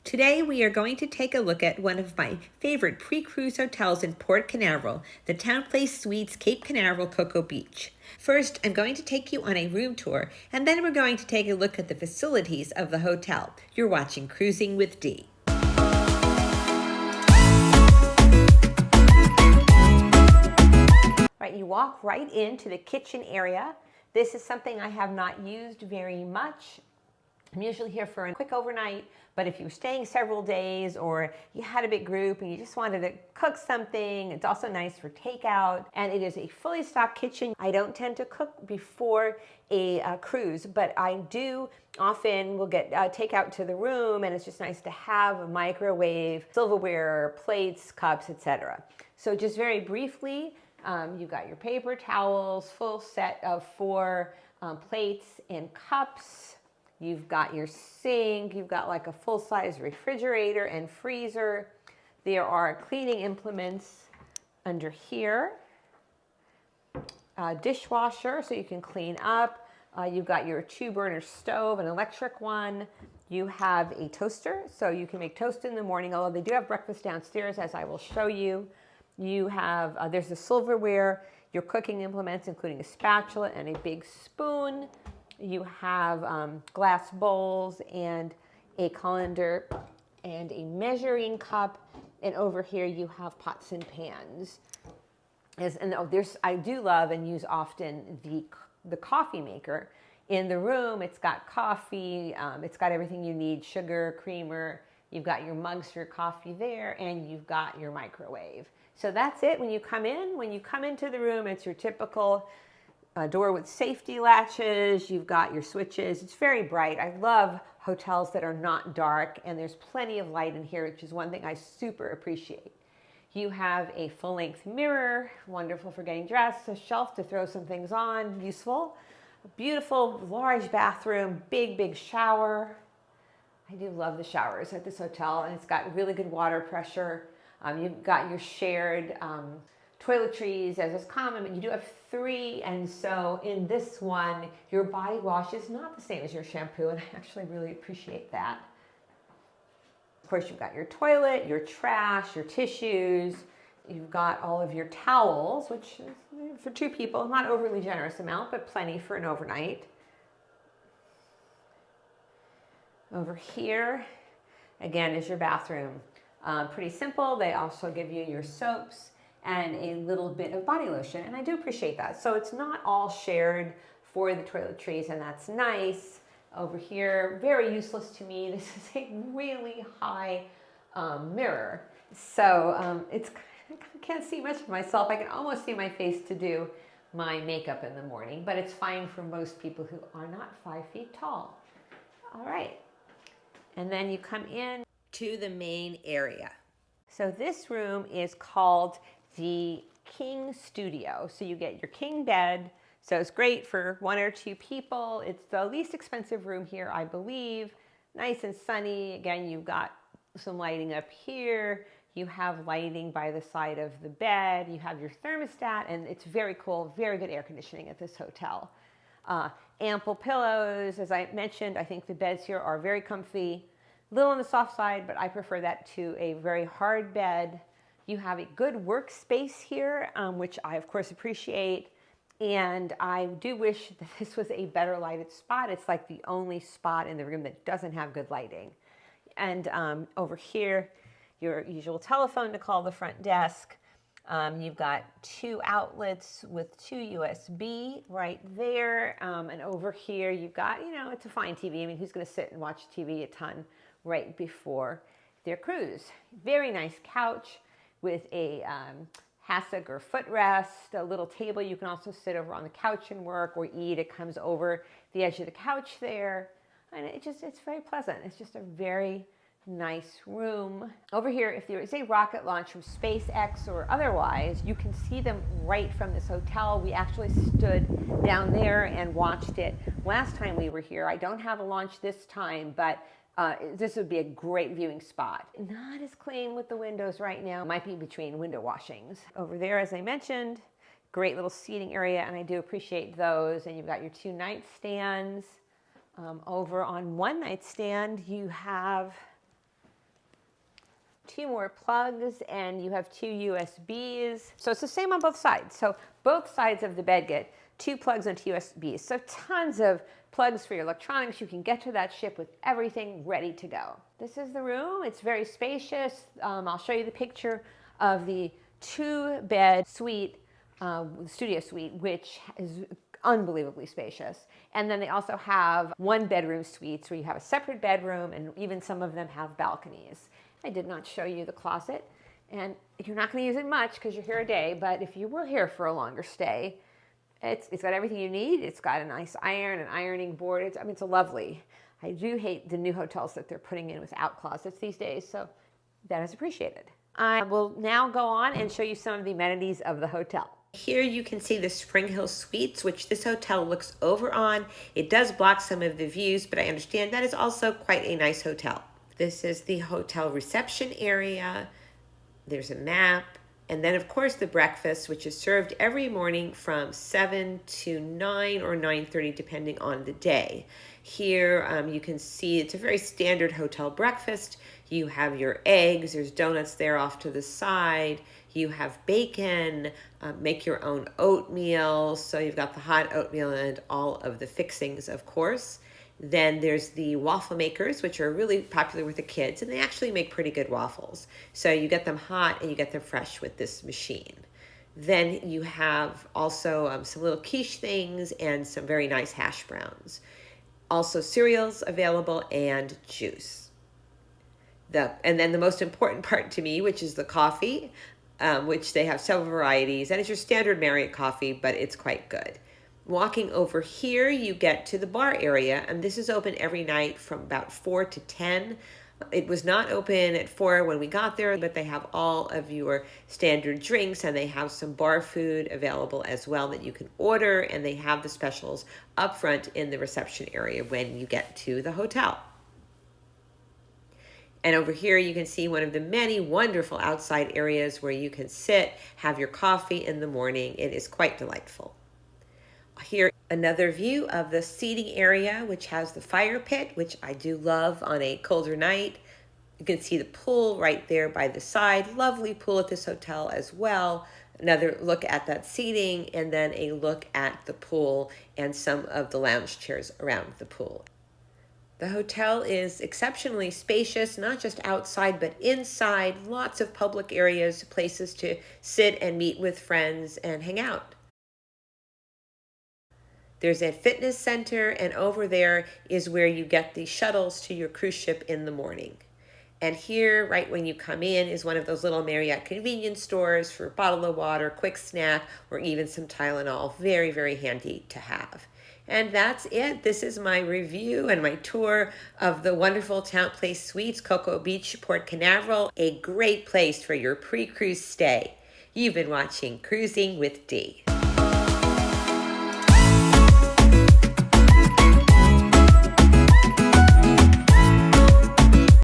Today we are going to take a look at one of my favorite pre-cruise hotels in Port Canaveral, the TownPlace Suites Cape Canaveral Coco Beach. First, I'm going to take you on a room tour, and then we're going to take a look at the facilities of the hotel. You're watching Cruising with Dee. Right, you walk right into the kitchen area. This is something I have not used very much. I'm usually here for a quick overnight, but if you were staying several days or you had a big group and you just wanted to cook something, it's also nice for takeout. And it is a fully stocked kitchen. I don't tend to cook before a cruise, but I do often will get takeout to the room, and it's just nice to have a microwave, silverware, plates, cups, etc. So just very briefly, you've got your paper towels, full set of 4 plates and cups. You've got your sink, you've got like a full-size refrigerator and freezer. There are cleaning implements under here. Dishwasher, so you can clean up. You've got your 2-burner stove, an electric one. You have a toaster, so you can make toast in the morning, although they do have breakfast downstairs, as I will show you. You have, there's the silverware, your cooking implements, including a spatula and a big spoon. You have glass bowls and a colander and a measuring cup. And over here you have pots and pans. I do love and use often the coffee maker. In the room, it's got coffee, it's got everything you need, sugar, creamer. You've got your mugs for your coffee there, and you've got your microwave. So that's it when you come in. When you come into the room, it's your typical door with safety latches. You've got your switches. It's very bright. I love hotels that are not dark, and there's plenty of light in here, which is one thing I super appreciate. You have a full-length mirror, wonderful for getting dressed, a shelf to throw some things on, useful. A beautiful, large bathroom, big shower. I do love the showers at this hotel, and it's got really good water pressure. You've got your shared toiletries, as is common, but you do have 3, and so in this one, your body wash is not the same as your shampoo, and I actually really appreciate that. Of course, you've got your toilet, your trash, your tissues. You've got all of your towels, which is for 2 people, not overly generous amount, but plenty for an overnight. Over here, again, is your bathroom. Pretty simple. They also give you your soaps and a little bit of body lotion, and I do appreciate that. So it's not all shared for the toiletries, and that's nice. Over here, very useless to me. This is a really high mirror, so I can't see much of myself. I can almost see my face to do my makeup in the morning, but it's fine for most people who are not 5 feet tall. All right, and then you come in to the main area. So this room is called the King Studio. So you get your king bed. So it's great for 1 or 2 people. It's the least expensive room here, I believe. Nice and sunny. Again, you've got some lighting up here. You have lighting by the side of the bed. You have your thermostat, and it's very cool. Very good air conditioning at this hotel. Ample pillows. As I mentioned, I think the beds here are very comfy. A little on the soft side, but I prefer that to a very hard bed. You have a good workspace here, which I, of course, appreciate. And I do wish that this was a better lighted spot. It's like the only spot in the room that doesn't have good lighting. And over here, your usual telephone to call the front desk. You've got 2 outlets with 2 USB right there. And over here, you've got, it's a fine TV. I mean, who's going to sit and watch TV a ton right before their cruise? Very nice couch with a hassock or footrest, a little table. You can also sit over on the couch and work or eat. It comes over the edge of the couch there. And it's very pleasant. It's just a very nice room. Over here, if there is a rocket launch from SpaceX or otherwise, you can see them right from this hotel. We actually stood down there and watched it last time we were here. I don't have a launch this time, but this would be a great viewing spot. Not as clean with the windows right now. Might be between window washings. Over there, as I mentioned, great little seating area, and I do appreciate those. And you've got your 2 nightstands. Over on one nightstand, you have 2 more plugs, and you have 2 USBs. So it's the same on both sides. So both sides of the bed get 2 plugs and 2 USBs. So tons of plugs for your electronics. You can get to that ship with everything ready to go. This is the room. It's very spacious. I'll show you the picture of the 2-bed suite, studio suite, which is unbelievably spacious. And then they also have 1-bedroom suites where you have a separate bedroom, and even some of them have balconies. I did not show you the closet, and you're not going to use it much because you're here a day, but if you were here for a longer stay, it's got everything you need. It's got a nice iron, an ironing board. It's a lovely. I do hate the new hotels that they're putting in without closets these days, so that is appreciated. I will now go on and show you some of the amenities of the hotel. Here you can see the Spring Hill Suites, which this hotel looks over on. It does block some of the views, but I understand that is also quite a nice hotel. This is the hotel reception area. There's a map. And then, of course, the breakfast, which is served every morning from 7 to 9 or 9:30, depending on the day. Here you can see it's a very standard hotel breakfast. You have your eggs. There's donuts there off to the side. You have bacon, make your own oatmeal. So you've got the hot oatmeal and all of the fixings, of course. Then there's the waffle makers, which are really popular with the kids, and they actually make pretty good waffles. So you get them hot and you get them fresh with this machine. Then you have also some little quiche things and some very nice hash browns. Also cereals available and juice. And then the most important part to me, which is the coffee, which they have several varieties, and it's your standard Marriott coffee, but it's quite good. Walking over here, you get to the bar area, and this is open every night from about 4 to 10. It was not open at 4 when we got there, but they have all of your standard drinks, and they have some bar food available as well that you can order, and they have the specials up front in the reception area when you get to the hotel. And over here you can see one of the many wonderful outside areas where you can sit, have your coffee in the morning. It is quite delightful. Here, another view of the seating area, which has the fire pit, which I do love on a colder night. You can see the pool right there by the side. Lovely pool at this hotel as well. Another look at that seating, and then a look at the pool and some of the lounge chairs around the pool. The hotel is exceptionally spacious, not just outside, but inside. Lots of public areas, places to sit and meet with friends and hang out. There's a fitness center, and over there is where you get the shuttles to your cruise ship in the morning. And here, right when you come in, is one of those little Marriott convenience stores for a bottle of water, quick snack, or even some Tylenol. Very, very handy to have. And that's it. This is my review and my tour of the wonderful TownPlace Suites, Coco Beach, Port Canaveral. A great place for your pre-cruise stay. You've been watching Cruising with Dee.